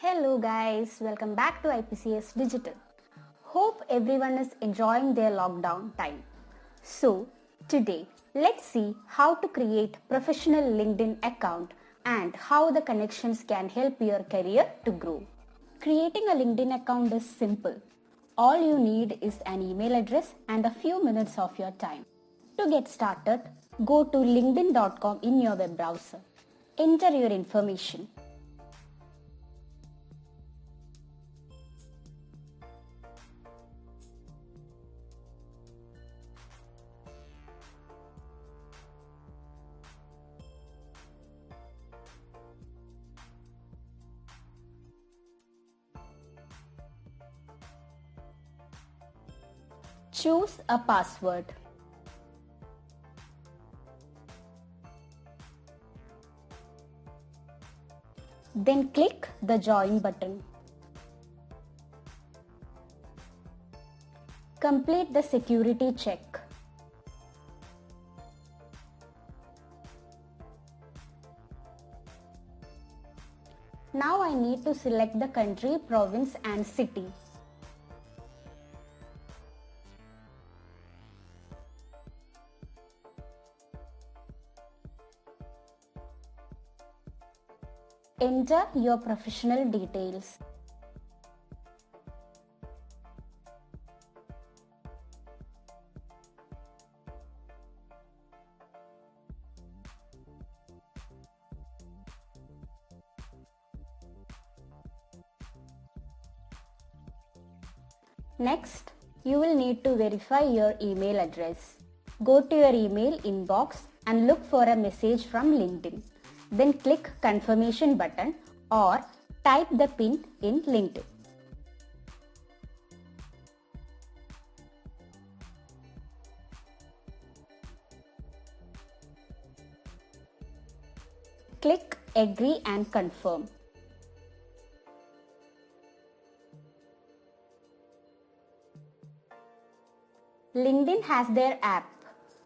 Hello guys, welcome back to IPCS Digital. Hope everyone is enjoying their lockdown time. So, today let's see how to create professional LinkedIn account and how the connections can help your career to grow. Creating a LinkedIn account is simple. All you need is an email address and a few minutes of your time. To get started, go to linkedin.com in your web browser. Enter your information. Choose a password. Then click the join button. Complete the security check. Now I need to select the country, province and city. Enter your professional details. Next, you will need to verify your email address. Go to your email inbox and look for a message from LinkedIn. Then click confirmation button or type the PIN in LinkedIn. Click agree and confirm. LinkedIn has their app.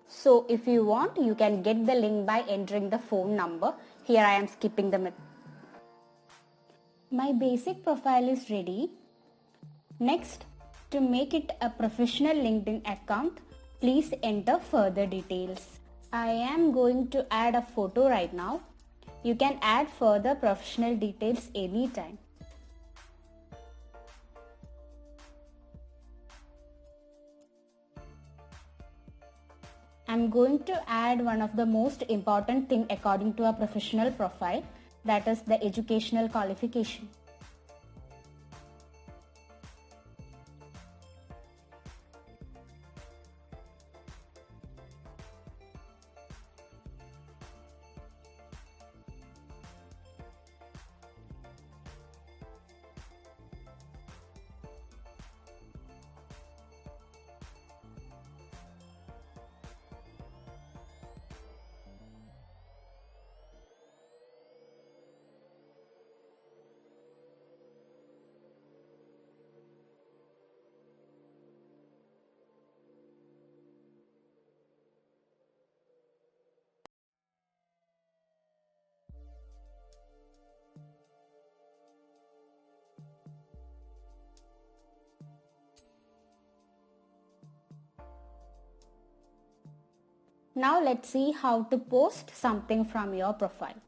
So if you want, you can get the link by entering the phone number. Here I am skipping the method. My basic profile is ready. Next, to make it a professional LinkedIn account, please enter further details. I am going to add a photo right now. You can add further professional details anytime. I'm going to add one of the most important thing according to a professional profile, that is the educational qualification. Now let's see how to post something from your profile.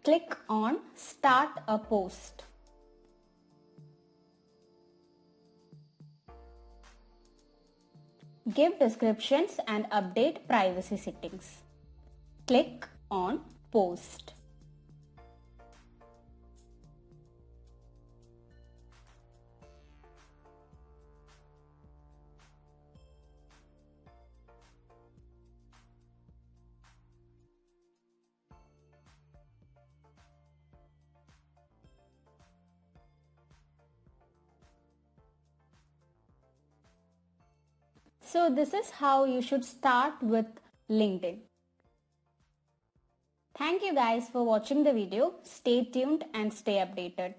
Click on Start a Post. Give descriptions and update privacy settings. Click on Post. So this is how you should start with LinkedIn. Thank you guys for watching the video. Stay tuned and stay updated.